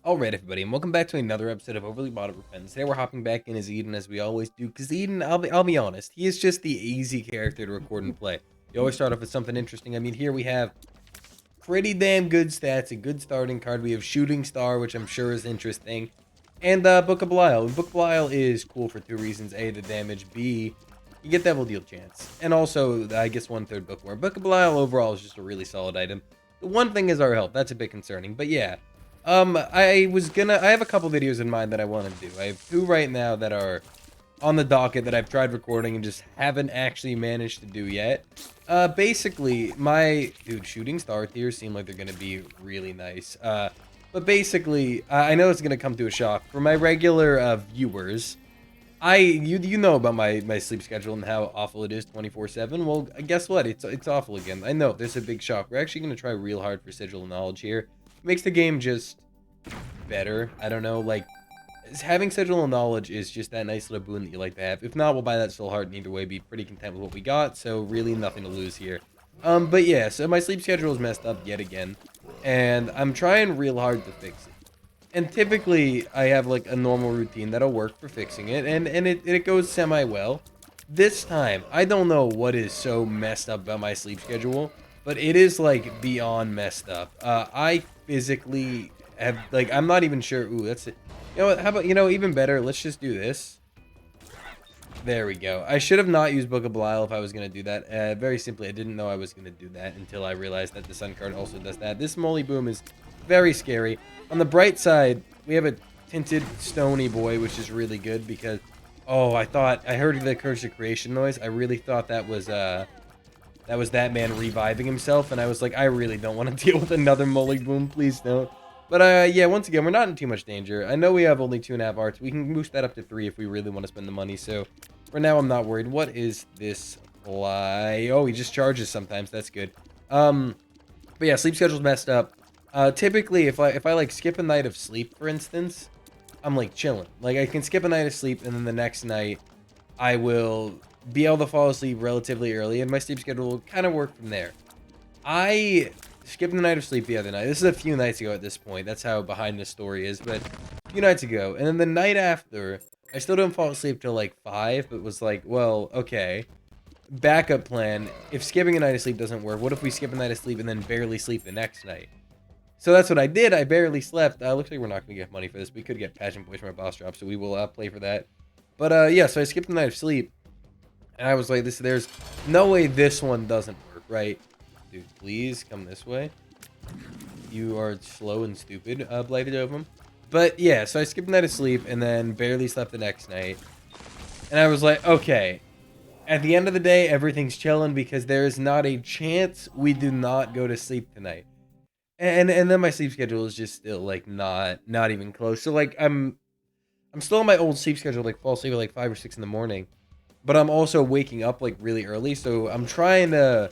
Alright everybody, and welcome back to another episode of Overly Modded Repentance. Today we're hopping back in as Eden as we always do, because Eden, I'll be honest, he is just the easy character to record and play. You always start off with something interesting. I mean, here we have pretty damn good stats, a good starting card. We have Shooting Star, which I'm sure is interesting, and Book of Belial. Book of Belial is cool for two reasons. A, the damage. B, you get Devil Deal chance. And also, I guess 1/3 Bookworm. Book of Belial overall is just a really solid item. The one thing is our health. That's a bit concerning, but yeah. I have a couple videos in mind that I want to do. I have two right now that are on the docket that I've tried recording and just haven't actually managed to do yet. Basically, dude, Shooting Star tiers seem like they're going to be really nice. But basically, I know it's going to come to a shock. For my regular viewers, you know about my sleep schedule and how awful it is 24/7. Well, guess what? It's awful again. I know, there's a big shock. We're actually going to try real hard for Sigil Knowledge here. Makes the game just better. I don't know, like, having Sigil Knowledge is just that nice little boon that you like to have. If not, we'll buy that Soul Heart and either way be pretty content with what we got, so really nothing to lose here. But yeah, so my sleep schedule is messed up yet again, and I'm trying real hard to fix it. And typically, I have, like, a normal routine that'll work for fixing it, and it goes semi-well. This time, I don't know what is so messed up about my sleep schedule, but it is, like, beyond messed up. I physically have, like, I'm not even sure. Ooh, that's it. You know what? How about, even better, let's just do this. There we go. I should have not used Book of Belial if I was going to do that. Very simply, I didn't know I was going to do that until I realized that the Sun card also does that. This Moly Boom is very scary. On the bright side, we have a Tinted Stony Boy, which is really good because, oh, I heard the Curse of Creation noise. I really thought that was that man reviving himself, and I was like, I really don't want to deal with another Moly Boom, please don't. But yeah, once again, we're not in too much danger. I know we have only 2.5 arts. We can boost that up to 3 if we really want to spend the money, so for now, I'm not worried. What is this fly? Oh, he just charges sometimes. That's good. But yeah, sleep schedule's messed up. Typically, if I like skip a night of sleep, for instance, I'm like chilling. Like I can skip a night of sleep, and then the next night, I will be able to fall asleep relatively early, and my sleep schedule will kind of work from there. I skipped the night of sleep the other night. This is a few nights ago at this point. That's how behind the story is, but a few nights ago. And then the night after, I still didn't fall asleep till like 5, but was like, well, okay. Backup plan. If skipping a night of sleep doesn't work, what if we skip a night of sleep and then barely sleep the next night? So that's what I did. I barely slept. Looks like we're not going to get money for this. We could get Passion Points from our boss drop, so we will play for that. But yeah, so I skipped the night of sleep. And I was like, there's no way this one doesn't work, right? Dude, please come this way. You are slow and stupid, Blighted Ovum. But yeah, so I skipped a night of sleep and then barely slept the next night. And I was like, okay. At the end of the day, everything's chilling because there is not a chance we do not go to sleep tonight. And then my sleep schedule is just still like not even close. So like I'm still on my old sleep schedule, like fall asleep at like 5 or 6 in the morning. But I'm also waking up like really early, so I'm trying to.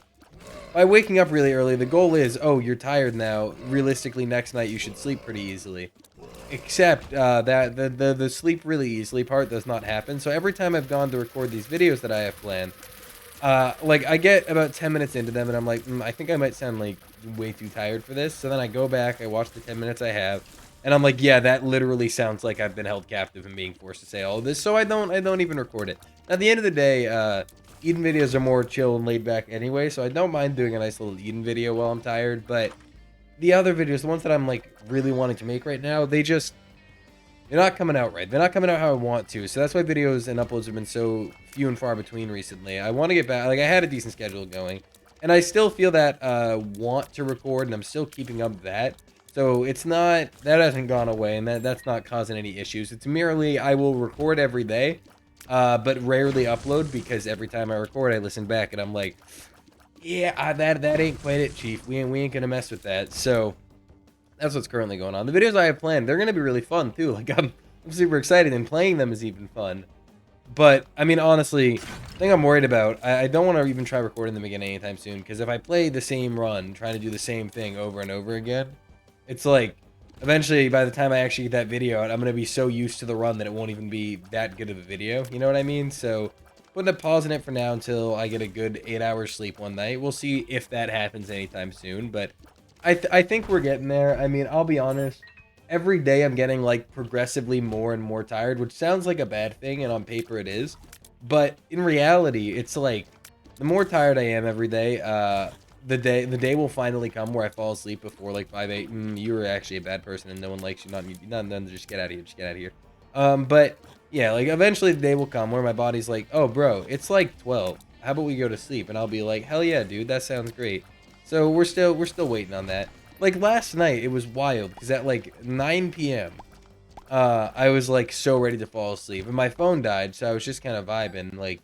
By waking up really early, the goal is, oh, you're tired now. Realistically, next night you should sleep pretty easily. Except that the sleep really easily part does not happen. So every time I've gone to record these videos that I have planned, like I get about 10 minutes into them and I'm like, I think I might sound like way too tired for this. So then I go back, I watch the 10 minutes I have, and I'm like, yeah, that literally sounds like I've been held captive and being forced to say all of this. So I don't even record it. At the end of the day, Eden videos are more chill and laid back anyway, so I don't mind doing a nice little Eden video while I'm tired, but the other videos, the ones that I'm like really wanting to make right now, they're not coming out right. They're not coming out how I want to, so that's why videos and uploads have been so few and far between recently. I want to get back, like I had a decent schedule going, and I still feel that want to record, and I'm still keeping up that. So it's not, that hasn't gone away, and that's not causing any issues. It's merely I will record every day, but rarely upload because every time I record, I listen back and I'm like, yeah, that ain't quite it, Chief. We ain't gonna mess with that. So that's what's currently going on. The videos I have planned, they're gonna be really fun too. Like I'm super excited, and playing them is even fun. But I mean, honestly, the thing I'm worried about, I don't want to even try recording them again anytime soon, because if I play the same run, trying to do the same thing over and over again, it's like, eventually, by the time I actually get that video out, I'm going to be so used to the run that it won't even be that good of a video. You know what I mean? So, putting a pause in it for now until I get a good 8 hours sleep one night. We'll see if that happens anytime soon, but I think we're getting there. I mean, I'll be honest. every day I'm getting like progressively more and more tired, which sounds like a bad thing, and on paper it is. But in reality, it's like the more tired I am every day, the day will finally come where I fall asleep before like 5, 8. You were actually a bad person and no one likes you. None. Just get out of here. Just get out of here. But yeah, like eventually the day will come where my body's like, oh, bro, it's like 12. How about we go to sleep? And I'll be like, hell yeah, dude, that sounds great. So we're still waiting on that. Like last night, it was wild because at like 9 p.m. I was like so ready to fall asleep, and my phone died, so I was just kind of vibing, like,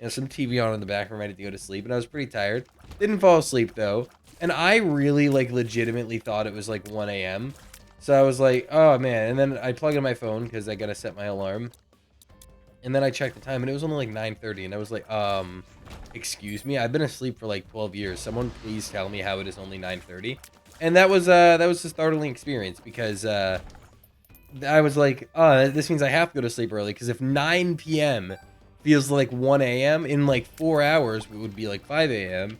some TV on in the background, ready to go to sleep, and I was pretty tired. Didn't fall asleep though, and I really like legitimately thought it was like 1 a.m. So I was like, oh man, and then I plugged in my phone because I gotta set my alarm, and then I checked the time, and it was only like 9:30, and I was like, excuse me, I've been asleep for like 12 years. Someone please tell me how it is only 9:30, and that was a startling experience because I was like, oh, this means I have to go to sleep early, because if 9 p.m. feels like 1 a.m., in like 4 hours, it would be like 5 a.m.,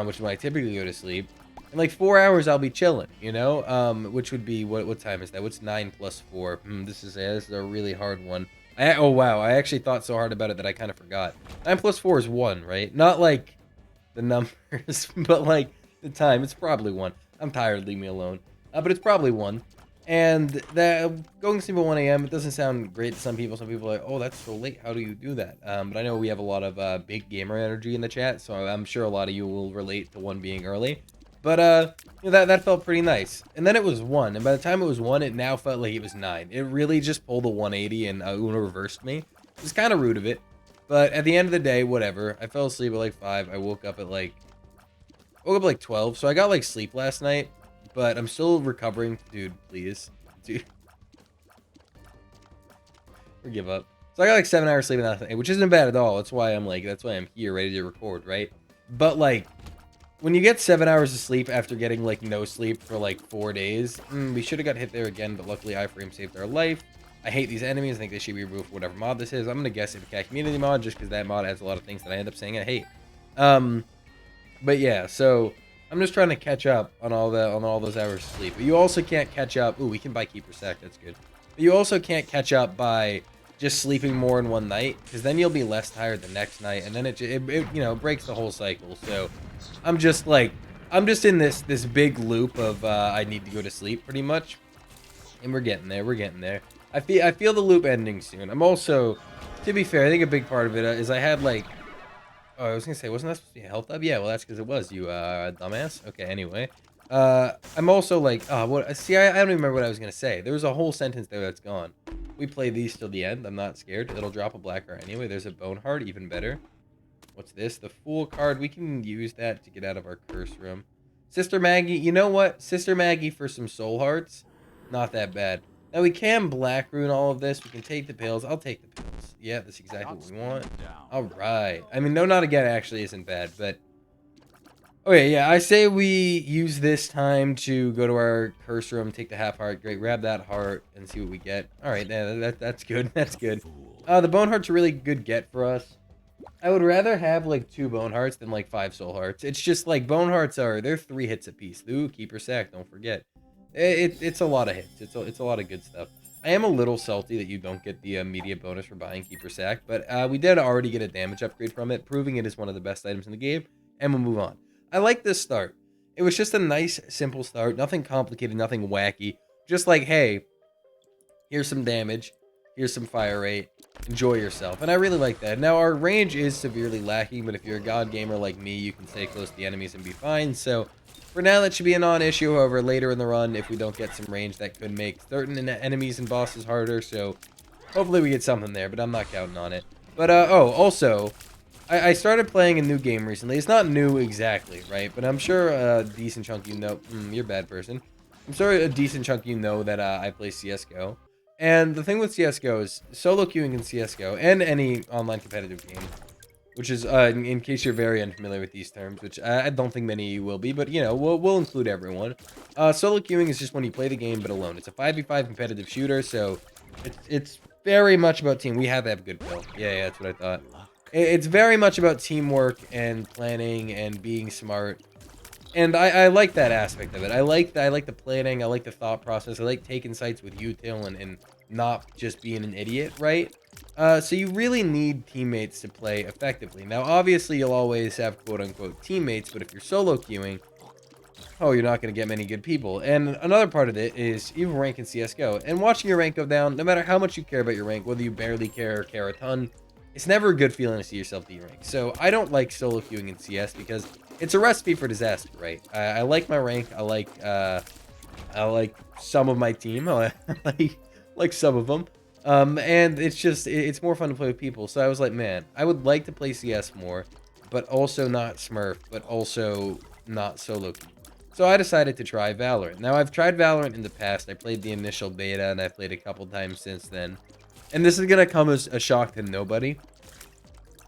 which is when I typically go to sleep. In like 4 hours, I'll be chilling, you know? Which would be, what time is that? What's 9 plus 4? This is a really hard one. Oh, wow, I actually thought so hard about it that I kind of forgot. 9 plus 4 is 1, right? Not like the numbers, but like the time. It's probably 1. I'm tired, leave me alone. But it's probably 1. And that going to sleep at 1 a.m., it doesn't sound great to some people. Some people are like, oh, that's so late. How do you do that? But I know we have a lot of big gamer energy in the chat, so I'm sure a lot of you will relate to 1 being early. But that felt pretty nice. And then it was 1, and by the time it was 1, it now felt like it was 9. It really just pulled a 180 and Uno reversed me. It was kind of rude of it. But at the end of the day, whatever. I fell asleep at like 5. I woke up at like 12. So I got like sleep last night. But I'm still recovering. Dude, please. Dude. Or give up. So I got like 7 hours sleep last night, which isn't bad at all. That's why I'm here ready to record, right? But like, when you get 7 hours of sleep after getting like no sleep for like 4 days, we should have got hit there again, but luckily iframe saved our life. I hate these enemies. I think they should be removed for whatever mod this is. I'm gonna guess it's a cat community mod, just because that mod has a lot of things that I end up saying I hate. But yeah, so I'm just trying to catch up on all those hours of sleep. But you also can't catch up. Ooh, we can buy Keeper Sack. That's good. But you also can't catch up by just sleeping more in one night, because then you'll be less tired the next night, and then it breaks the whole cycle. So I'm just in this big loop of I need to go to sleep pretty much, and we're getting there. We're getting there. I feel the loop ending soon. I'm also, to be fair, I think a big part of it is I had like. Oh, I was gonna say, wasn't that supposed to be a health up? Yeah, well, that's because it was, you dumbass. Okay, anyway. I'm also like, oh, what? See, I don't even remember what I was gonna say. There was a whole sentence there that's gone. We play these till the end. I'm not scared. It'll drop a black heart anyway. There's a bone heart, even better. What's this? The Fool card. We can use that to get out of our curse room. Sister Maggie, you know what? Sister Maggie for some soul hearts. Not that bad. Now we can black rune all of this. We can take the pills. I'll take the pills. Yeah, that's exactly what we want. All right. I mean, no, not again actually isn't bad, but okay, yeah. I say we use this time to go to our curse room, take the half heart. Great, grab that heart and see what we get. All right, that's good. That's good. The bone heart's a really good get for us. I would rather have like 2 bone hearts than like 5 soul hearts. It's just like bone hearts they're 3 hits apiece. Ooh, Keeper Sack, don't forget. It's a lot of hits. It's a lot of good stuff. I am a little salty that you don't get the immediate bonus for buying Keeper Sack, but we did already get a damage upgrade from it, proving it is one of the best items in the game, and we'll move on. I like this start. It was just a nice, simple start. Nothing complicated, nothing wacky. Just like, hey, here's some damage. Here's some fire rate. Enjoy yourself. And I really like that. Now, our range is severely lacking, but if you're a god gamer like me, you can stay close to the enemies and be fine. So, for now, that should be a non-issue. However, later in the run, if we don't get some range, that could make certain enemies and bosses harder. So, hopefully we get something there, but I'm not counting on it. But, also, I started playing a new game recently. It's not new exactly, right? But I'm sure a decent chunk you're a bad person. I'm sure a decent chunk that I play CSGO. And the thing with CSGO is solo queuing in CSGO and any online competitive game, which is, in case you're very unfamiliar with these terms, which I don't think many of you will be, but, you know, we'll include everyone. Solo queuing is just when you play the game, but alone. It's a 5v5 competitive shooter, so it's very much about team. We have to have good build. Yeah, that's what I thought. It's very much about teamwork and planning and being smart. And I like that aspect of it. I like the planning. I like the thought process. I like taking sites with you, Till, and not just being an idiot, right? So you really need teammates to play effectively. Now, obviously, you'll always have quote-unquote teammates, but if you're solo queuing, oh, you're not going to get many good people. And another part of it is even rank in CSGO. And watching your rank go down, no matter how much you care about your rank, whether you barely care or care a ton, it's never a good feeling to see yourself derank. So I don't like solo queuing in CS because it's a recipe for disaster, right? I like my rank. I like some of my team. I like some of them. And it's more fun to play with people. So I was like, man, I would like to play CS more, but also not Smurf, but also not solo queue. So I decided to try Valorant. Now, I've tried Valorant in the past. I played the initial beta, and I played a couple times since then. And this is going to come as a shock to nobody.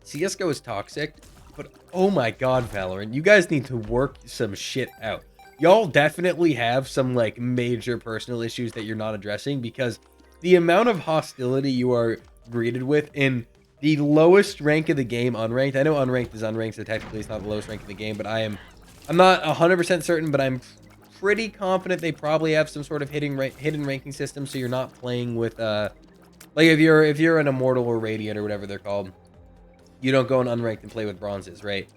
CSGO is toxic, but oh my god, Valorant, you guys need to work some shit out. Y'all definitely have some, like, major personal issues that you're not addressing, because the amount of hostility you are greeted with in the lowest rank of the game, unranked. I know unranked is unranked, so technically it's not the lowest rank in the game, but I'm not 100% certain, but I'm pretty confident they probably have some sort of hidden ranking system, so you're not playing with, like, if you're an Immortal or Radiant or whatever they're called, you don't go in unranked and play with bronzes, right?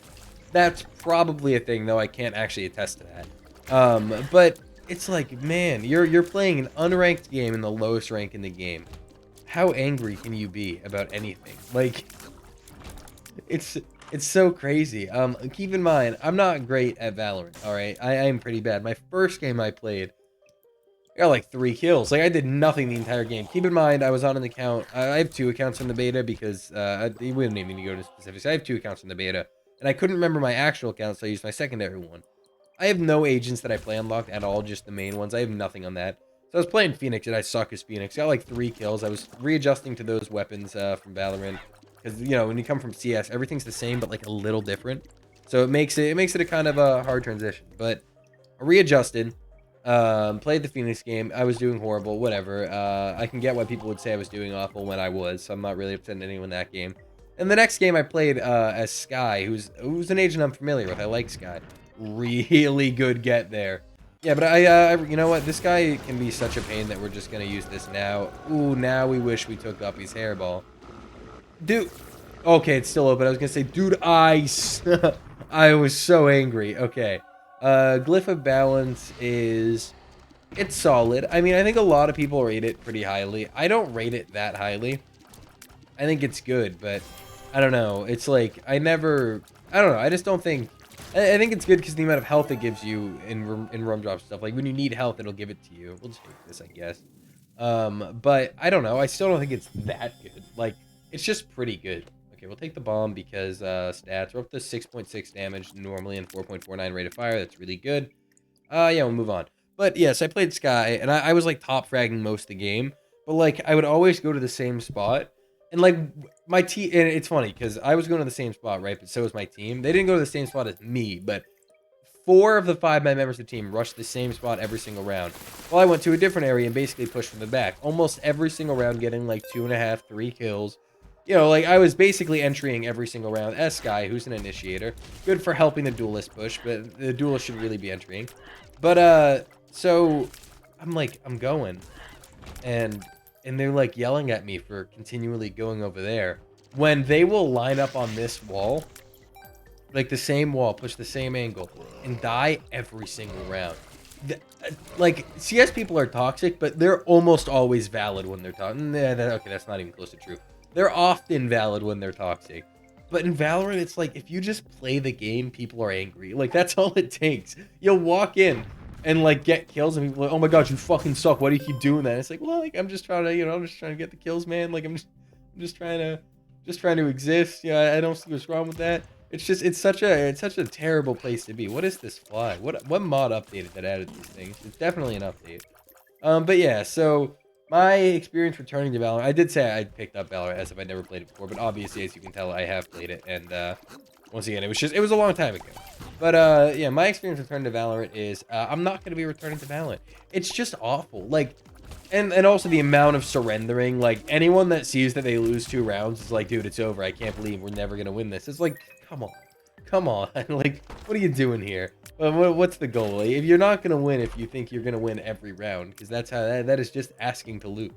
That's probably a thing, though I can't actually attest to that. But it's like, man, you're playing an unranked game in the lowest rank in the game. How angry can you be about anything? Like, it's so crazy. Keep in mind, I'm not great at Valorant, all right? I am pretty bad. My first game I played, I got like 3 kills. Like, I did nothing the entire game. Keep in mind, I was on an account. I have 2 accounts in the beta because we don't even need to go into specifics. I have 2 accounts in the beta, and I couldn't remember my actual account, so I used my secondary one. I have no agents that I play unlocked at all, just the main ones. I have nothing on that. So I was playing Phoenix, and I suck as Phoenix. Got like 3 kills. I was readjusting to those weapons from Valorant. Because, you know, when you come from CS, everything's the same, but like a little different. So it makes it a kind of a hard transition. But I readjusted. Played the Phoenix game. I was doing horrible, whatever. I can get why people would say I was doing awful when I was, so I'm not really upsetting anyone in that game. And the next game I played as Sky, who's an agent I'm familiar with. I like Sky. Really good get there. Yeah, but you know what? This guy can be such a pain that we're just gonna use this now. Ooh, now we wish we took up his hairball. Dude. Okay, it's still open. I was gonna say, dude, I was so angry. Okay. Glyph of Balance it's solid. I mean, I think a lot of people rate it pretty highly. I don't rate it that highly. I think it's good, but I don't know. It's like, I don't know. I just don't think, I think it's good because the amount of health it gives you in room drop stuff. Like, when you need health, it'll give it to you. We'll just take this, I guess. But I don't know. I still don't think it's that good. Like, it's just pretty good. Okay, we'll take the bomb because stats. We're up to 6.6 damage normally and 4.49 rate of fire. That's really good. Yeah, we'll move on. But yes, I played Sky, and I was like top fragging most of the game. But like, I would always go to the same spot. And like, my team, and it's funny because I was going to the same spot, right? But so was my team. They didn't go to the same spot as me, but 4 of the 5 members of the team rushed the same spot every single round. Well, I went to a different area and basically pushed from the back. Almost every single round getting like 2.5, 3 kills. You know, like, I was basically entering every single round as Sky, who's an initiator. Good for helping the duelist push, but the duelist should really be entering. But, so, I'm going. And they're, like, yelling at me for continually going over there. When they will line up on this wall, like, the same wall, push the same angle, and die every single round. Like, CS people are toxic, but they're almost always valid when they're toxic. Okay, that's not even close to true. They're often valid when they're toxic. But in Valorant, it's like, if you just play the game, people are angry. Like, that's all it takes. You'll walk in and, like, get kills, and people are like, oh my god, you fucking suck. Why do you keep doing that? And it's like, well, like, I'm just trying to, you know, I'm just trying to get the kills, man. Like, I'm just trying to exist. Yeah, I don't see what's wrong with that. It's just, it's such a terrible place to be. What is this fly? What mod updated that added these things? It's definitely an update. But yeah, so my experience returning to Valorant, I did say I picked up Valorant as if I'd never played it before, but obviously, as you can tell, I have played it, and once again, it was a long time ago. But yeah, my experience returning to Valorant is, I'm not going to be returning to Valorant. It's just awful. Like, and also the amount of surrendering. Like, anyone that sees that they lose 2 rounds is like, dude, it's over. I can't believe we're never going to win this. It's like, come on. Like, what are you doing here? What's the goal? Like, if you're not gonna win, if you think you're gonna win every round, because that's how that is just asking to lose.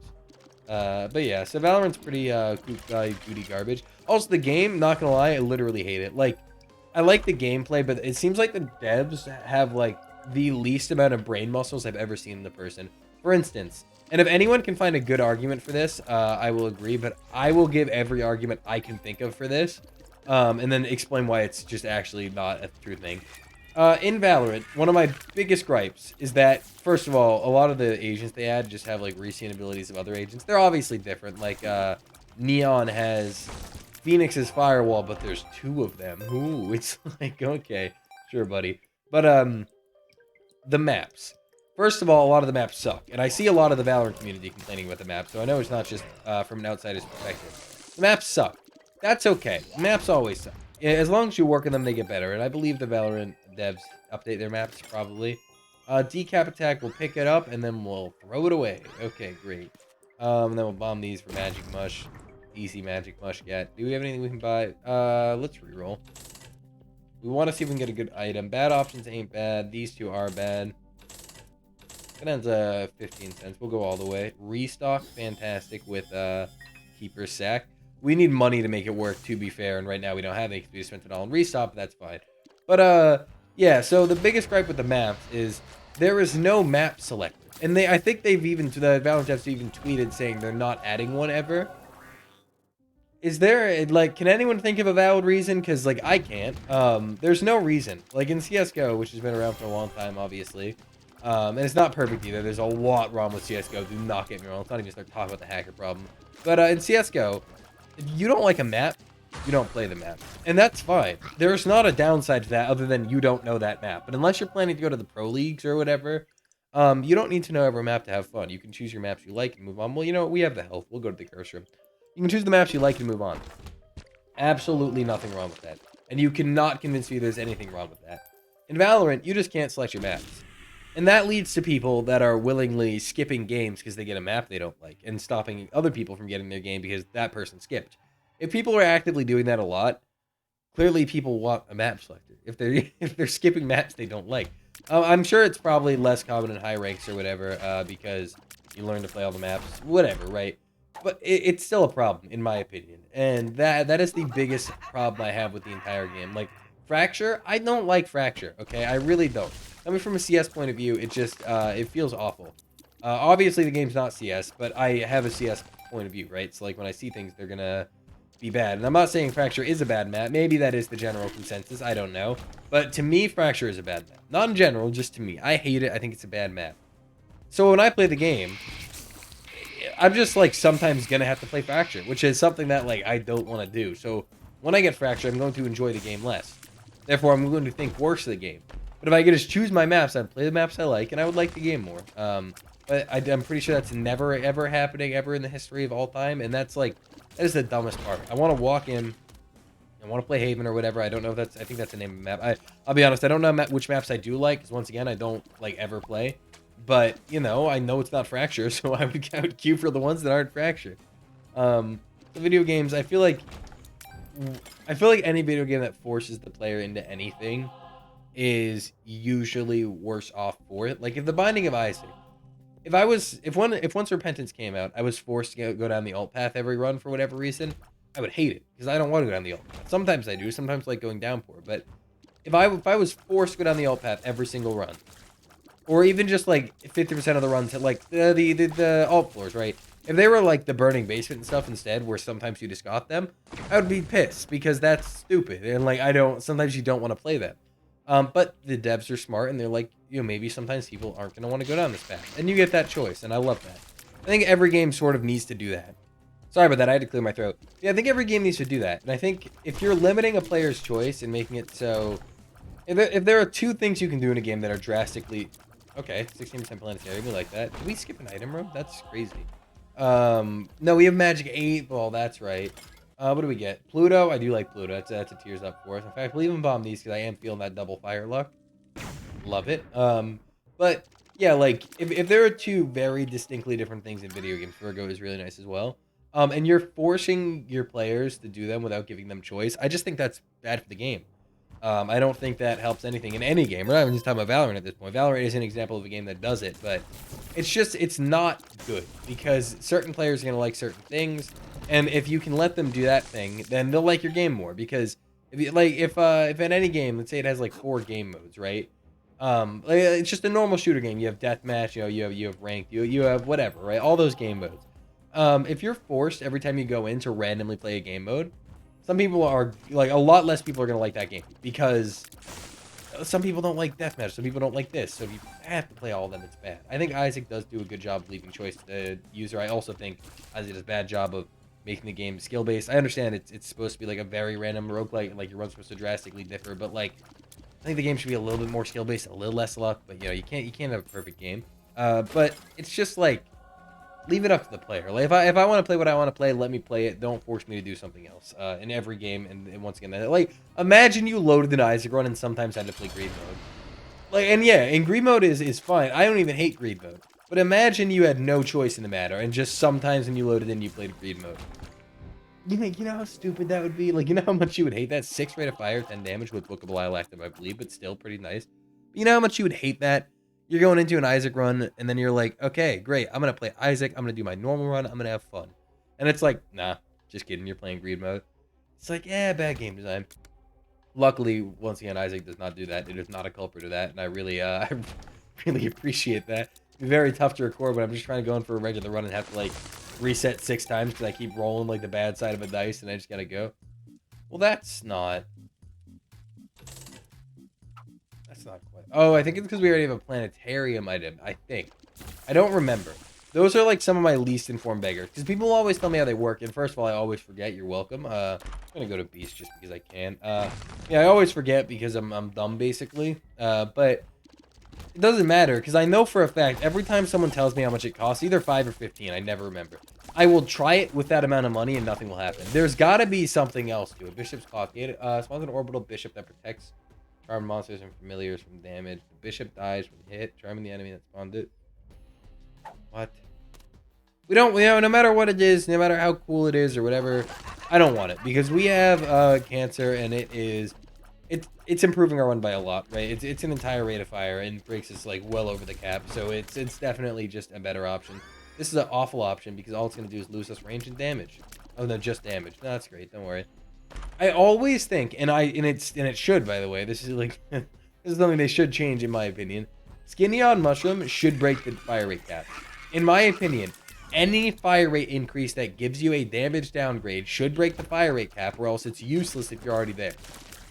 But yeah, so Valorant's pretty goody garbage. Also, the game, not gonna lie, I literally hate it. Like, I like the gameplay, but it seems like the devs have like the least amount of brain muscles I've ever seen in a person. For instance, and if anyone can find a good argument for this, I will agree, but I will give every argument I can think of for this, and then explain why it's just actually not a true thing. In Valorant, one of my biggest gripes is that, first of all, a lot of the agents they add just have, like, reskin abilities of other agents. They're obviously different. Like, Neon has Phoenix's Firewall, but there's 2 of them. Ooh, it's like, okay, sure, buddy. But, the maps. First of all, a lot of the maps suck. And I see a lot of the Valorant community complaining about the maps, so I know it's not just from an outsider's perspective. The maps suck. That's okay. Maps always suck. As long as you work on them, they get better. And I believe the Valorant devs update their maps, probably. Decap Attack will pick it up, and then we'll throw it away. Okay, great. And then we'll bomb these for Magic Mush. Easy Magic Mush get. Do we have anything we can buy? Let's reroll. We want to see if we can get a good item. Bad options ain't bad. These 2 are bad. It ends 15 cents. We'll go all the way. Restock, fantastic with Keeper's Sack. We need money to make it work, to be fair, and right now we don't have any because we just spent it all on restock, but that's fine. But yeah, so the biggest gripe with the maps is there is no map selector. And I think they've even, the Valorant devs even tweeted saying they're not adding one ever. Is there, like, can anyone think of a valid reason? Because, like, I can't. There's no reason. Like, in CSGO, which has been around for a long time, obviously, and it's not perfect either. There's a lot wrong with CSGO. Do not get me wrong. Let's not even start talking about the hacker problem. But in CSGO, if you don't like a map, you don't play the map. And that's fine. There's not a downside to that other than you don't know that map. But unless you're planning to go to the pro leagues or whatever, you don't need to know every map to have fun. You can choose your maps you like and move on. Well, you know what? We have the health. We'll go to the curse room. You can choose the maps you like and move on. Absolutely nothing wrong with that. And you cannot convince me there's anything wrong with that. In Valorant, you just can't select your maps. And that leads to people that are willingly skipping games because they get a map they don't like, and stopping other people from getting their game because that person skipped. If people are actively doing that a lot, clearly people want a map selector. If they're skipping maps they don't like. I'm sure it's probably less common in high ranks or whatever, because you learn to play all the maps, whatever, right? But it's still a problem, in my opinion. And that is the biggest problem I have with the entire game. Like, Fracture, I don't like Fracture, okay? I really don't. I mean, from a CS point of view, it just, it feels awful. Obviously, the game's not CS, but I have a CS point of view, right? So, like, when I see things, they're gonna be bad. And I'm not saying Fracture is a bad map. Maybe that is the general consensus. I don't know. But to me, Fracture is a bad map. Not in general, just to me. I hate it. I think it's a bad map. So when I play the game, I'm just, like, sometimes gonna have to play Fracture, which is something that, like, I don't want to do. So when I get Fracture, I'm going to enjoy the game less. Therefore, I'm going to think worse of the game. But if I could just choose my maps, I'd play the maps I like, and I would like the game more. But I'm pretty sure that's never, ever happening ever in the history of all time, and that's, like, that is the dumbest part. I want to walk in, I want to play Haven or whatever. I don't know if that's, I think that's the name of the map. I'll be honest, I don't know which maps I do like, because once again, I don't, like, ever play. But, you know, I know it's not Fracture, so I would queue for the ones that aren't Fracture. The video games, I feel like any video game that forces the player into anything is usually worse off for it. Like, if The Binding of Isaac, if once Repentance came out, I was forced to go down the alt path every run for whatever reason, I would hate it, because I don't want to go down the alt path. Sometimes I do, sometimes I like going downpour, but if I was forced to go down the alt path every single run, or even just like 50% of the runs at like the alt floors, right? If they were like the burning basement and stuff instead, where sometimes you just got them, I would be pissed because that's stupid. And like, sometimes you don't want to play them. But the devs are smart and they're like, you know, maybe sometimes people aren't going to want to go down this path. And you get that choice, and I love that. I think every game sort of needs to do that. Sorry about that, I had to clear my throat. Yeah, I think every game needs to do that. And I think if you're limiting a player's choice and making it so... If there are 2 things you can do in a game that are drastically... Okay, 16% planetary, we like that. Did we skip an item room? That's crazy. No, we have Magic 8 Ball, that's right. What do we get? Pluto, I do like Pluto. That's a tears up for us. In fact, we'll even bomb these because I am feeling that double fire luck. Love it. But yeah, like if there are 2 very distinctly different things in video games, Virgo is really nice as well. And you're forcing your players to do them without giving them choice. I just think that's bad for the game. I don't think that helps anything in any game. We're not even just talking about Valorant at this point. Valorant is an example of a game that does it, but it's not good because certain players are going to like certain things, and if you can let them do that thing, then they'll like your game more. Because if you, like if in any game, let's say it has like 4 game modes, right? Like, it's just a normal shooter game. You have deathmatch, you have ranked, you have whatever, right? All those game modes. If you're forced every time you go in to randomly play a game mode, some people are like a lot less people are gonna like that game because some people don't like deathmatch, some people don't like this. So if you have to play all of them, it's bad. I think Isaac does do a good job of leaving choice to the user. I also think Isaac does a bad job of making the game skill based. I understand it's supposed to be like a very random roguelike, like your run's supposed to drastically differ, but like I think the game should be a little bit more skill based, a little less luck. But you know, you can't have a perfect game. But it's just like leave it up to the player. Like if I want to play what I want to play, let me play it. Don't force me to do something else in every game. And once again, like imagine you loaded an Isaac run and sometimes had to play greed mode. Like and yeah, and greed mode is fine. I don't even hate greed mode. But imagine you had no choice in the matter and just sometimes when you loaded in, you played greed mode. You know how stupid that would be? Like, you know how much you would hate that? 6 rate of fire, 10 damage with bookable Isle active, I believe, but still pretty nice. But you know how much you would hate that? You're going into an Isaac run, and then you're like, okay, great. I'm going to play Isaac. I'm going to do my normal run. I'm going to have fun. And it's like, nah, just kidding. You're playing greed mode. It's like, yeah, bad game design. Luckily, once again, Isaac does not do that. It is not a culprit of that, and I really, I really appreciate that. It's very tough to record when I'm just trying to go in for a regular run and have to, like, reset 6 times because I keep rolling, like, the bad side of a dice, and I just gotta go. Well, that's not quite... Oh, I think it's because we already have a planetarium item, I think. I don't remember. Those are, like, some of my least informed beggars. Because people always tell me how they work, and first of all, I always forget. You're welcome. I'm gonna go to Beast just because I can. Yeah, I always forget because I'm dumb, basically. But it doesn't matter, because I know for a fact, every time someone tells me how much it costs, either 5 or 15, I never remember. I will try it with that amount of money, and nothing will happen. There's gotta be something else to it. Bishop's Clock. Spawns an orbital bishop that protects charmed monsters and familiars from damage. The bishop dies when hit, charming the enemy that spawned it. What? We don't, you know, no matter what it is, no matter how cool it is or whatever, I don't want it. Because we have cancer, and it's improving our run by a lot, right? It's an entire rate of fire, and breaks is like well over the cap, so it's definitely just a better option. This is an awful option because all it's gonna do is lose us range and damage. Oh no, just damage. No, that's great. Don't worry. I always think, and it should, by the way. This is like this is something they should change in my opinion. Skinny on mushroom should break the fire rate cap. In my opinion, any fire rate increase that gives you a damage downgrade should break the fire rate cap, or else it's useless if you're already there.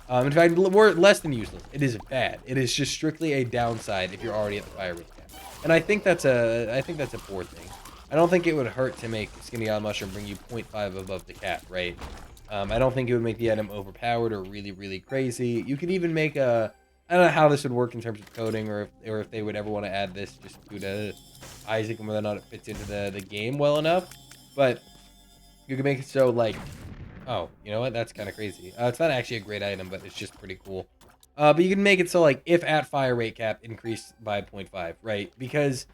In fact, we're less than useless. It is bad. It is just strictly a downside if you're already at the fire rate cap. And I think that's a poor thing. I don't think it would hurt to make Skinny Odd Mushroom bring you 0.5 above the cap, right? I don't think it would make the item overpowered or really, really crazy. You could even make a... I don't know how this would work in terms of coding, or if they would ever want to add this just due to Isaac and whether or not it fits into the game well enough. But you could make it so, like... Oh, you know what? That's kind of crazy. It's not actually a great item, but it's just pretty cool. But you can make it so, like, if at fire rate cap, increased by 0.5, right? Because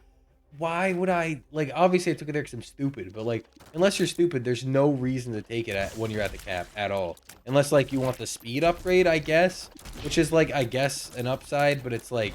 why would I... Like, obviously I took it there because I'm stupid, but, like, unless you're stupid, there's no reason to take it when you're at the cap at all. Unless, like, you want the speed upgrade, I guess. Which is, like, I guess, an upside, but it's, like...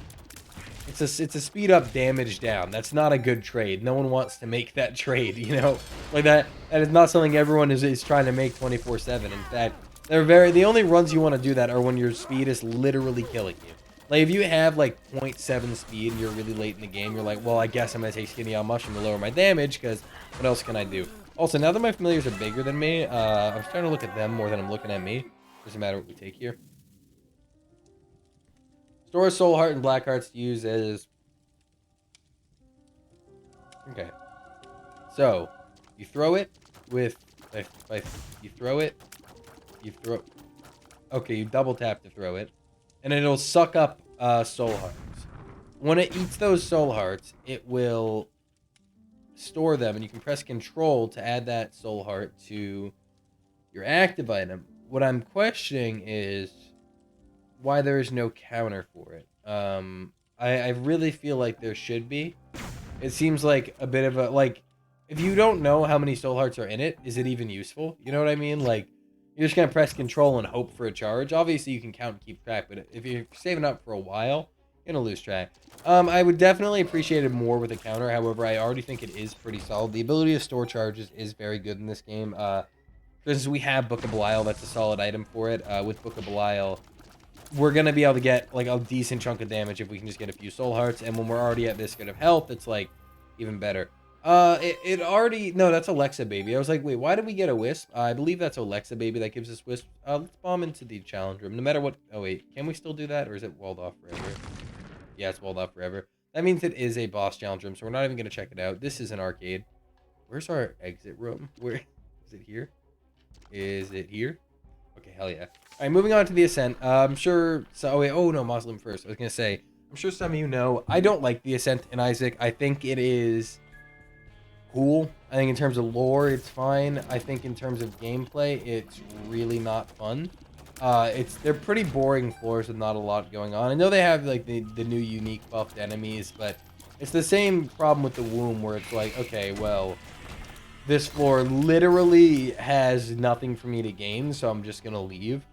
It's a speed up, damage down. That's not a good trade. No one wants to make that trade, you know? Like, that is not something everyone is trying to make 24/7. In fact, the only runs you want to do that are when your speed is literally killing you. Like, if you have, like, 0.7 speed and you're really late in the game, you're like, well, I guess I'm going to take Skinny on Mushroom to lower my damage, because what else can I do? Also, now that my familiars are bigger than me, I'm starting to look at them more than I'm looking at me. Doesn't matter what we take here. Store Soul Heart and Black Hearts to use as... Okay. So, you throw it with... You throw it... You throw... Okay, you double tap to throw it. And it'll suck up Soul Hearts. When it eats those Soul Hearts, it will store them. And you can press Control to add that Soul Heart to your active item. What I'm questioning is... why there is no counter for it. I really feel like there should be. It seems like a bit of a, like, if you don't know how many soul hearts are in it, is it even useful? You know what I mean? Like, You're just going to press control and hope for a charge. Obviously, you can count and keep track, but if you're saving up for a while, you're going to lose track. I would definitely appreciate it more with a counter. However, I already think it is pretty solid. The ability to store charges is very good in this game. Because we have Book of Belial, that's a solid item for it. With Book of Belial, we're going to be able to get like a decent chunk of damage if we can just get a few soul hearts. And when we're already at this good of health, it's like even better. It already... No, that's Alexa Baby. I was like, wait, why did we get a Wisp? I believe that's Alexa Baby that gives us Wisp. Let's bomb into the challenge room. No matter what... Oh, wait. Can we still do that? Or is it walled off forever? Yeah, it's walled off forever. That means it is a boss challenge room, so we're not even going to check it out. This is an arcade. Where's our exit room? Where... Is it here? Is it here? Okay, hell yeah. All right, moving on to the Ascent. I'm sure... So, oh, wait. Oh, no, Muslim first. I was going to say... I'm sure some of you know, I don't like the Ascent in Isaac. I think it is... cool. I think in terms of lore, it's fine. I think in terms of gameplay, it's really not fun. They're pretty boring floors with not a lot going on. I know they have like the new unique buffed enemies, but it's the same problem with the Womb where it's like, okay, well, this floor literally has nothing for me to gain, so I'm just gonna leave.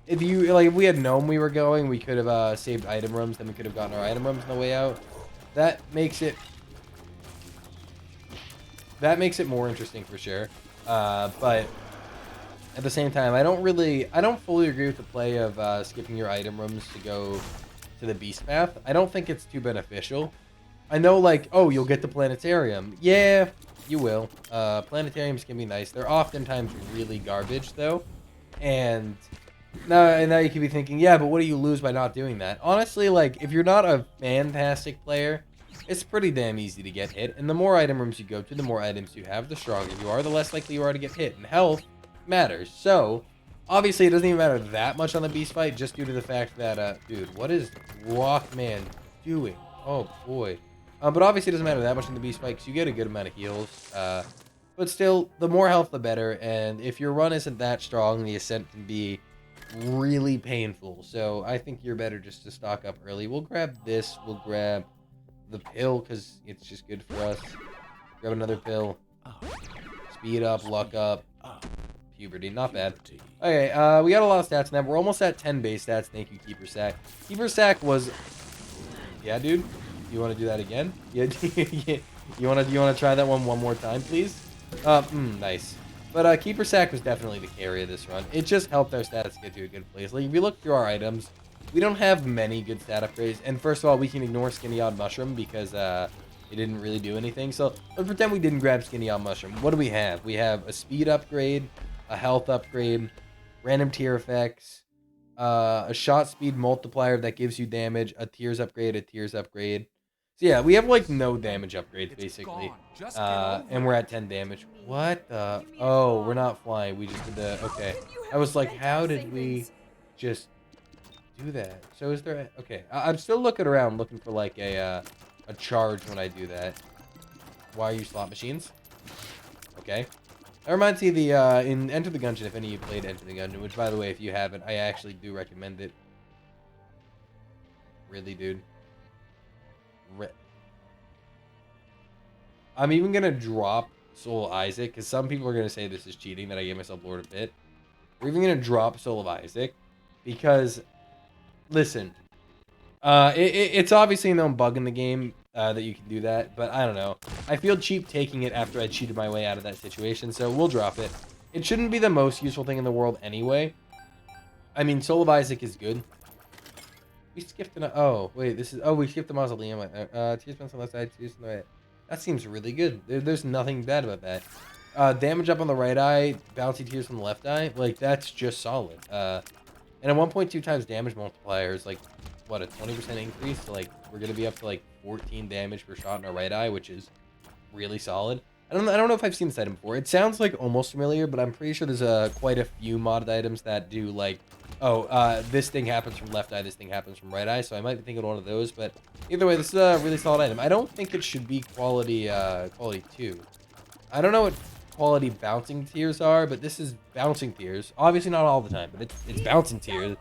If we had known we were going, we could have saved item rooms, then we could have gotten our item rooms on the way out. That makes it more interesting for sure. But at the same time, I don't fully agree with the play of skipping your item rooms to go to the beast path. I don't think it's too beneficial. I know, like, oh, you'll get the planetarium. Yeah, you will. Planetariums can be nice. They're oftentimes really garbage, though. And now you could be thinking, yeah, but what do you lose by not doing that? Honestly, like, if you're not a fantastic player, it's pretty damn easy to get hit, and the more item rooms you go to, the more items you have, the stronger you are, the less likely you are to get hit, and health matters. So, obviously, it doesn't even matter that much on the beast fight, just due to the fact that, dude, what is Rockman doing? Oh, boy. But obviously, it doesn't matter that much in the beast fight, because you get a good amount of heals. But still, the more health, the better, and if your run isn't that strong, the Ascent can be really painful. So, I think you're better just to stock up early. We'll grab this, we'll grab the pill because it's just good for us. Grab another pill. Speed up, luck up. Puberty, not bad. Okay, we got a lot of stats now. We're almost at 10 base stats. Thank you, Keeper Sack. Keeper Sack was... Yeah, dude? You want to do that again? Yeah, you want to try that one more time, please? Nice. But Keeper Sack was definitely the carry of this run. It just helped our stats get to a good place. Like, if you look through our items, we don't have many good stat upgrades. And first of all, we can ignore Skinny Odd Mushroom because it didn't really do anything. So let's pretend we didn't grab Skinny Odd Mushroom. What do we have? We have a speed upgrade, a health upgrade, random tier effects, a shot speed multiplier that gives you damage, a tears upgrade, a tears upgrade. So yeah, we have like no damage upgrades basically. And we're at 10 damage. What the? Oh, we're not flying. We just did the... Okay. I was like, how did we just... do that? So is there... Okay, I'm still looking around looking for like a charge when I do that. Why are you slot machines? Okay. That reminds me of the in Enter the Gungeon, if any of you played Enter the Gungeon, which by the way, if you haven't, I actually do recommend it. Really, dude. I'm even gonna drop Soul of Isaac because some people are gonna say this is cheating that I gave myself Lord of Pit. We're even gonna drop Soul of Isaac because listen, it's obviously a known bug in the game that you can do that, but I don't know. I feel cheap taking it after I cheated my way out of that situation, so we'll drop it. It shouldn't be the most useful thing in the world anyway. I mean, Soul of Isaac is good. We skipped an... Oh, wait, this is... Oh, we skipped the Mausoleum. Tears on the left side, tears on the right. That seems really good. There's nothing bad about that. Damage up on the right eye, bouncy tears on the left eye. Like, that's just solid. And a 1.2 times damage multiplier is like, what, a 20% increase? So, like, we're going to be up to, like, 14 damage per shot in our right eye, which is really solid. I don't know if I've seen this item before. It sounds, like, almost familiar, but I'm pretty sure there's quite a few modded items that do, like, oh, this thing happens from left eye, this thing happens from right eye, so I might be thinking one of those, but either way, this is a really solid item. I don't think it should be quality 2. I don't know what quality bouncing tears are, but this is bouncing tears. Obviously not all the time, but it's bouncing tears,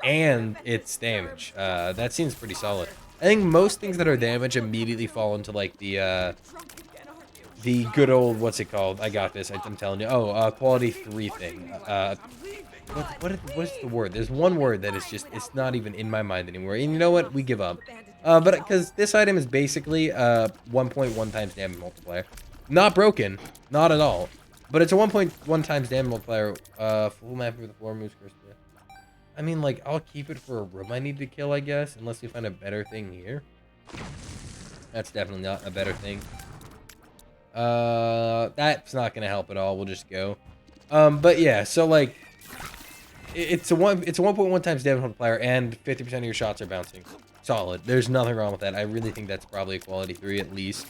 and it's damage. That seems pretty solid. I think most things that are damage immediately fall into, like, the good old, what's it called? I got this, I'm telling you. Oh, quality 3 thing. what's the word? There's one word that is just, it's not even in my mind anymore. And you know what? We give up. But because this item is basically 1.1 times damage multiplier. Not broken, not at all. But it's a 1.1 times damage multiplier. Full map for the floor moves cursed. I mean, like, I'll keep it for a room I need to kill, I guess, unless we find a better thing here. That's definitely not a better thing. That's not gonna help at all. We'll just go. But yeah, so like, it's a 1.1 times damage multiplier, and 50% of your shots are bouncing. Solid. There's nothing wrong with that. I really think that's probably a quality 3 at least.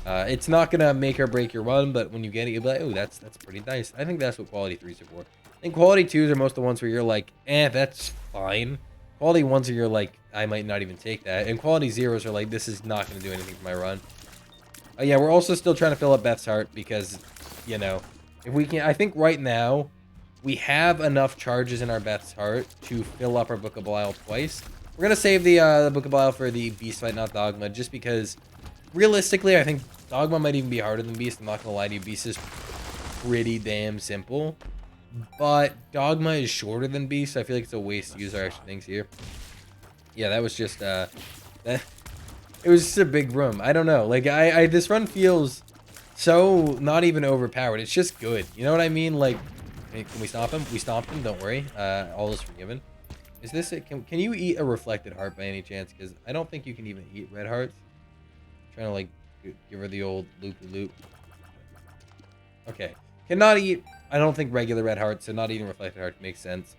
It's not gonna make or break your run, but when you get it, you'll be like, oh, that's pretty nice. I think that's what quality 3s are for. I think quality 2s are most of the ones where you're like, that's fine. Quality 1s are you're like, I might not even take that. And quality 0s are like, this is not gonna do anything for my run. Yeah, we're also still trying to fill up Beth's heart because, you know, if we can, I think right now we have enough charges in our Beth's heart to fill up our Book of Belial twice. We're gonna save the Book of Belial for the Beast fight, not Dogma, just because realistically, I think Dogma might even be harder than Beast. I'm not gonna lie to you, Beast is pretty damn simple, but Dogma is shorter than Beast, so I feel like it's a waste to use our extra things here. Yeah, that was just that. It was just a big room. I don't know. Like, this run feels so not even overpowered. It's just good. You know what I mean? Like, can we stop him? We stomped him. Don't worry. All is forgiven. Is this it? Can you eat a reflected heart by any chance? Because I don't think you can even eat red hearts. I'm trying to, like, give her the old loop-loop. Okay. Cannot eat, I don't think, regular red hearts, so not eating reflected hearts makes sense.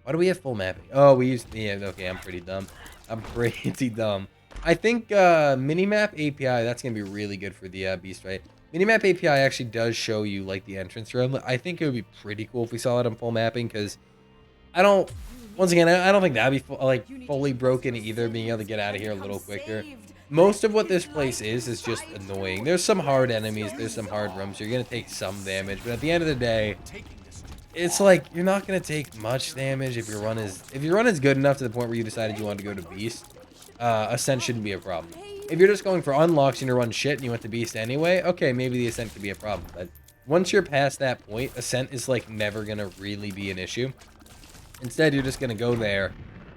Why do we have full mapping? Oh, we used... Yeah, okay, I'm pretty dumb. I'm pretty dumb. I think Minimap API, that's going to be really good for the Beast fight. Minimap API actually does show you, like, the entrance room. I think it would be pretty cool if we saw it on full mapping, because I don't... Once again, I don't think that would be, fully broken either, being able to get out of here a little quicker. Most of what this place is just annoying. There's some hard enemies, there's some hard rooms. You're going to take some damage, but at the end of the day, it's like, you're not going to take much damage if your run is good enough to the point where you decided you wanted to go to Beast. Ascent shouldn't be a problem. If you're just going for unlocks and you run shit and you went to Beast anyway, okay, maybe the Ascent could be a problem. But once you're past that point, Ascent is like never going to really be an issue. Instead, you're just going to go there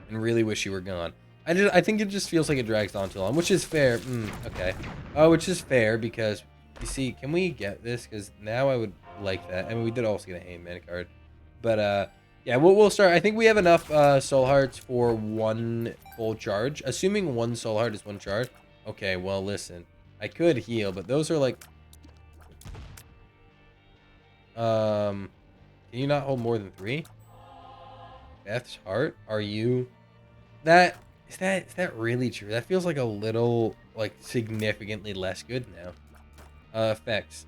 and really wish you were gone. I think it just feels like it drags on too long, which is fair. Okay. Which is fair because, you see, can we get this? Because now I would like that. I mean, we did also get a Hangman card. But, yeah, we'll start. I think we have enough soul hearts for 1 full charge. Assuming 1 soul heart is 1 charge. Okay, well, listen. I could heal, but those are like... Can you not hold more than 3? Beth's heart? Are you... Is that really true? That feels like a little, like, significantly less good now. Effects.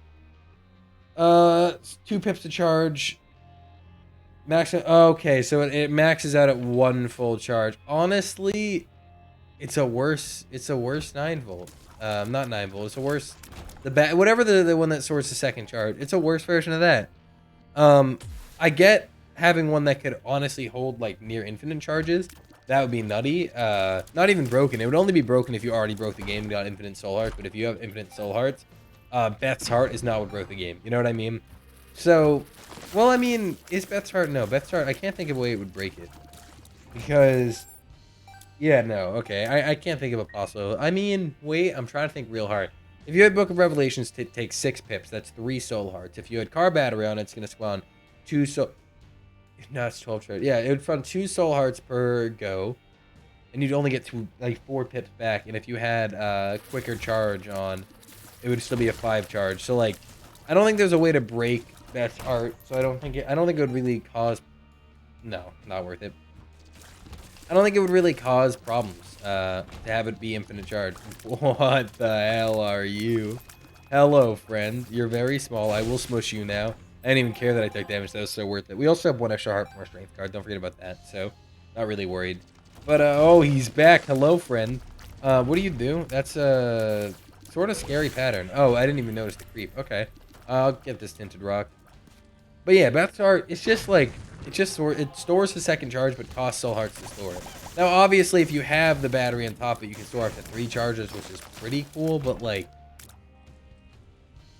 2 pips to charge. Max. Okay, so it maxes out at 1 full charge. Honestly, it's a worse 9 volt. Not 9 volt. It's a worse. Whatever the one that sorts the second charge. It's a worse version of that. I get having one that could honestly hold like near infinite charges. That would be nutty. Not even broken. It would only be broken if you already broke the game and got infinite soul hearts. But if you have infinite soul hearts, Beth's heart is not what broke the game. You know what I mean? So, well, I mean, is Beth's heart? No, Beth's heart, I can't think of a way it would break it. Because, yeah, no, okay. I can't think of a possible. I mean, wait, I'm trying to think real hard. If you had Book of Revelations to take 6 pips, that's 3 soul hearts. If you had Car Battery on it, it's going to spawn 2 soul... No, it's 12 charge. Yeah, it would spawn 2 soul hearts per go. And you'd only get 4 pips back. And if you had quicker charge on, it would still be a 5 charge. So, like, I don't think there's a way to break Beth's heart. So I don't think it would really cause... No, not worth it. I don't think it would really cause problems to have it be infinite charge. What the hell are you? Hello, friend. You're very small. I will smush you now. I didn't even care that I took damage. That was so worth it. We also have 1 extra heart from our strength card. Don't forget about that. So, not really worried. But, oh, he's back. Hello, friend. What do you do? That's a sort of scary pattern. Oh, I didn't even notice the creep. Okay. I'll get this tinted rock. But yeah, Beth's heart, it's just like, it stores the second charge, but costs soul hearts to store it. Now, obviously, if you have the battery on top of it, you can store up to 3 charges, which is pretty cool, but like,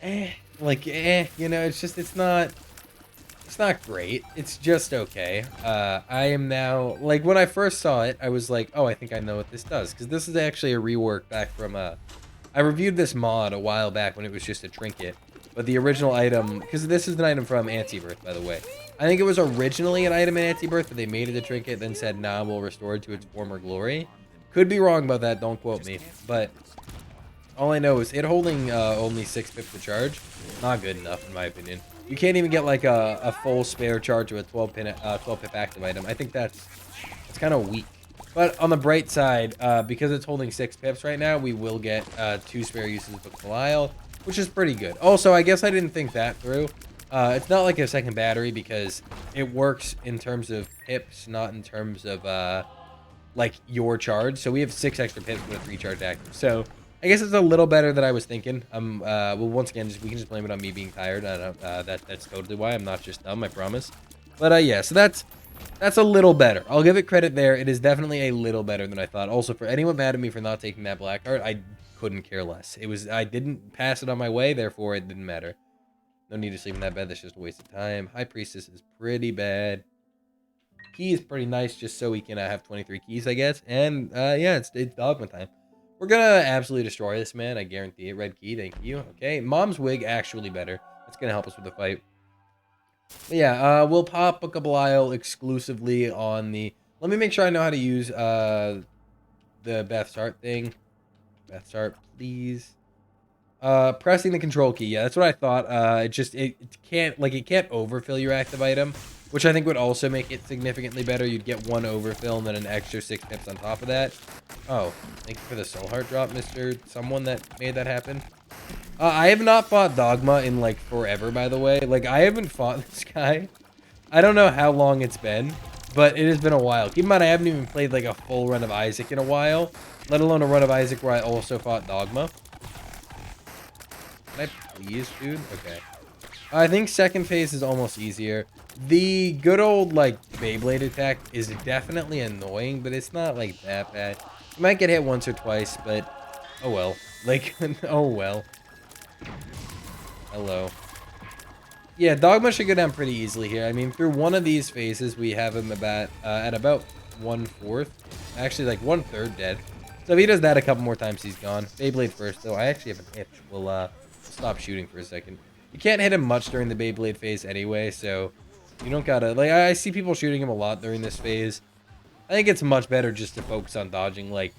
you know, it's just, it's not, It's not great. It's just okay. I am now, like, when I first saw it, I was like, oh, I think I know what this does. Because this is actually a rework back from, I reviewed this mod a while back when it was just a trinket. But the original item, because this is an item from Anti-Birth, by the way. I think it was originally an item in Anti-Birth, but they made it a trinket, then said, nah, we'll restore it to its former glory. Could be wrong about that, don't quote me. But all I know is it holding only 6 pips to charge. Not good enough, in my opinion. You can't even get like a full spare charge of a 12 pip active item. I think that's kind of weak. But on the bright side, because it's holding 6 pips right now, we will get 2 spare uses of Belial, which is pretty good. Also, I guess I didn't think that through. It's not like a second battery because it works in terms of pips, not in terms of like your charge. So we have 6 extra pips with a 3 charge active. So I guess it's a little better than I was thinking. Well, once again, we can just blame it on me being tired. That's totally why. I'm not just dumb, I promise. But yeah, so that's a little better. I'll give it credit there. It is definitely a little better than I thought. Also, for anyone mad at me for not taking that black card, I couldn't care less. I didn't pass it on my way, therefore it didn't matter. No need to sleep in that bed. That's just a waste of time. High Priestess is pretty bad. Key is pretty nice, just so we can have 23 keys, I guess. And yeah, it's dogma time. We're gonna absolutely destroy this, man. I guarantee it. Red key, thank you. Okay, Mom's wig actually better. That's gonna help us with the fight. But yeah, we'll pop a Belial exclusively on the. Let me make sure I know how to use the Beth Start thing. Beth Start, please. Pressing the control key. Yeah, that's what I thought. It can't overfill your active item, which I think would also make it significantly better. You'd get 1 overfill and then an extra 6 pips on top of that. Oh, thank you for the soul heart drop, Mr. Someone that made that happen. I have not fought Dogma in like forever, by the way. Like, I haven't fought this guy. I don't know how long it's been, but it has been a while. Keep in mind, I haven't even played like a full run of Isaac in a while, let alone a run of Isaac where I also fought Dogma. Can I please, dude? Okay. I think second phase is almost easier. The good old, like, Beyblade attack is definitely annoying, but it's not, like, that bad. You might get hit once or twice, but oh well. Like, oh well. Hello. Yeah, Dogma should go down pretty easily here. I mean, through one of these phases, we have him at about 1/4. Actually, like, 1/3 dead. So if he does that a couple more times, he's gone. Beyblade first, though. I actually have an itch. We'll stop shooting for a second. You can't hit him much during the Beyblade phase anyway, so you don't gotta... Like, I see people shooting him a lot during this phase. I think it's much better just to focus on dodging. Like,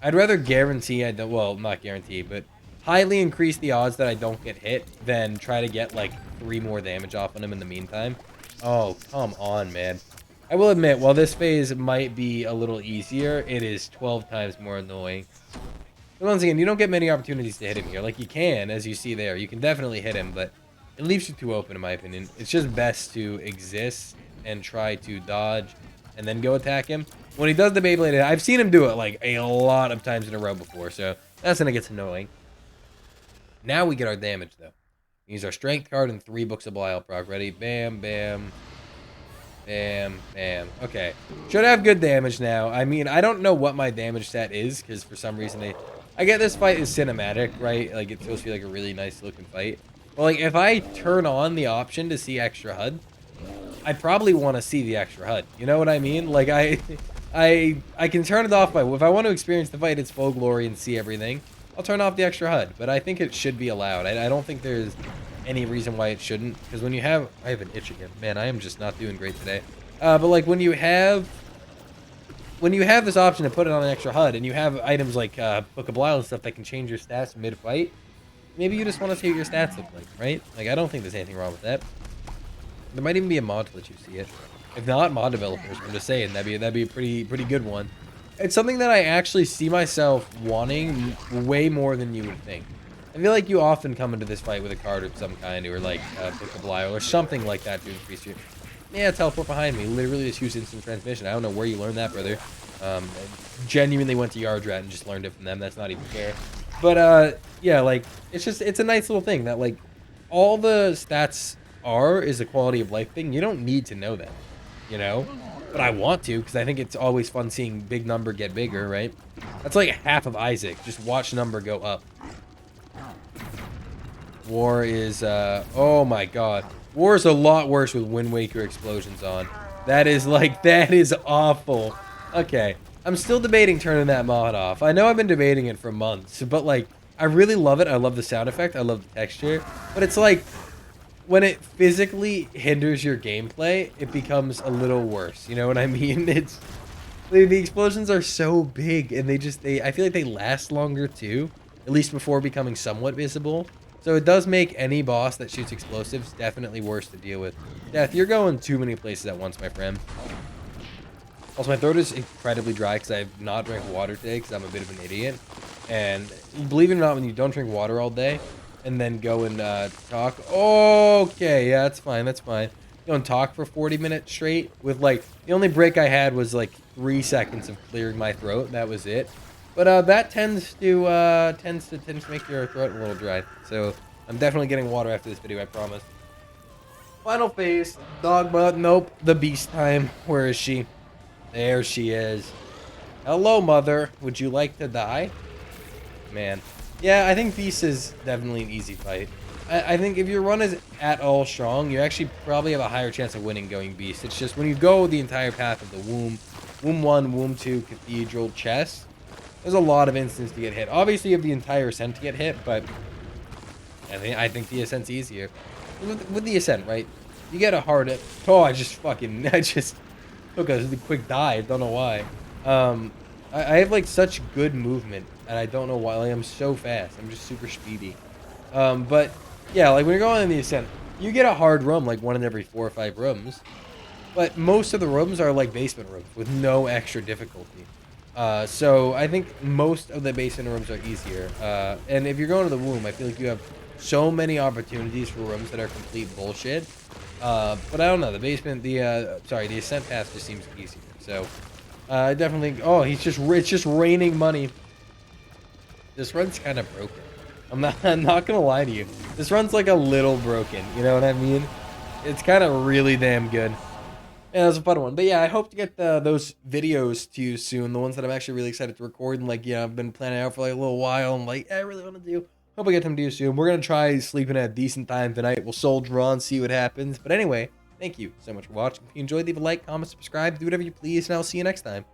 I'd rather guarantee I don't... Well, not guarantee, but highly increase the odds that I don't get hit than try to get, like, 3 more damage off on him in the meantime. Oh, come on, man. I will admit, while this phase might be a little easier, it is 12 times more annoying. But once again, you don't get many opportunities to hit him here. Like, you can, as you see there. You can definitely hit him, but it leaves you too open, in my opinion. It's just best to exist and try to dodge and then go attack him. When he does the Beyblade, I've seen him do it, like, a lot of times in a row before, so that's when it gets annoying. Now we get our damage, though. We use our Strength card and 3 books of Belial proc. Ready? Bam, bam. Bam, bam. Okay. Should have good damage now. I mean, I don't know what my damage stat is, because for some reason I get this fight is cinematic, right? Like, it's supposed to be like a really nice looking fight. But like, if I turn on the option to see extra HUD, I probably want to see the extra HUD. You know what I mean? Like, I can turn it off by... If I want to experience the fight, its full glory and see everything, I'll turn off the extra HUD. But I think it should be allowed. I don't think there's any reason why it shouldn't. Because when you have... I have an itch again. Man, I am just not doing great today. But like, when you have this option to put it on an extra HUD, and you have items like Book of Belial and stuff that can change your stats mid-fight, maybe you just want to see what your stats look like, right? Like, I don't think there's anything wrong with that. There might even be a mod to let you see it. If not, mod developers, I'm just saying, that'd be a pretty good one. It's something that I actually see myself wanting way more than you would think. I feel like you often come into this fight with a card of some kind, or like Book of Belial, or something like that to increase your... Yeah, teleport behind me. Literally just use instant transmission. I don't know where you learned that, brother. I genuinely went to Yardrat and just learned it from them. That's not even fair. But, yeah, like, it's a nice little thing that, like, all the stats is a quality of life thing. You don't need to know that, you know? But I want to, because I think it's always fun seeing big number get bigger, right? That's like half of Isaac. Just watch number go up. War is, oh my god. War is a lot worse with Wind Waker explosions on. That is, like, that is awful. Okay, I'm still debating turning that mod off. I know I've been debating it for months, but, like, I really love it. I love the sound effect. I love the texture. But it's like, when it physically hinders your gameplay, it becomes a little worse. You know what I mean? It's the explosions are so big, and I feel like they last longer too, at least before becoming somewhat visible. So it does make any boss that shoots explosives definitely worse to deal with. Death, you're going too many places at once, my friend. Also, my throat is incredibly dry because I have not drank water today because I'm a bit of an idiot. And believe it or not, when you don't drink water all day and then go and talk, okay, yeah, that's fine, that's fine. Go and talk for 40 minutes straight with, like, the only break I had was like 3 seconds of clearing my throat. That was it. But that tends to make your throat a little dry. So I'm definitely getting water after this video, I promise. Final phase, Dogma. Nope, the beast time. Where is she? There she is. Hello, mother. Would you like to die? Man. Yeah, I think Beast is definitely an easy fight. I think if your run is at all strong, you actually probably have a higher chance of winning going Beast. It's just when you go the entire path of the Womb, Womb 1, Womb 2, Cathedral, Chest, there's a lot of instances to get hit. Obviously, you have the entire Ascent to get hit, but I think the Ascent's easier. With the Ascent, right? You get a hard... Oh, I just took a quick die. I don't know why. I have, like, such good movement, and I don't know why. Like, I'm so fast. I'm just super speedy. But, yeah, like, when you're going in the Ascent, you get a hard room, like, 1 in every 4 or 5 rooms. But most of the rooms are, like, basement rooms with no extra difficulty. So I think most of the basement rooms are easier. And if you're going to the Womb, I feel like you have so many opportunities for rooms that are complete bullshit. But I don't know. The basement, the Ascent path just seems easier. So, I definitely. Oh, it's just raining money. This run's kind of broken. I'm not gonna lie to you. This run's like a little broken. You know what I mean? It's kind of really damn good. Yeah, it was a fun one. But yeah, I hope to get those videos to you soon. The ones that I'm actually really excited to record. And like, yeah, I've been planning out for like a little while. And like, I really want to do. Hope I get them to you soon. We're going to try sleeping at a decent time tonight. We'll soldier on, see what happens. But anyway, thank you so much for watching. If you enjoyed, leave a like, comment, subscribe, do whatever you please. And I'll see you next time.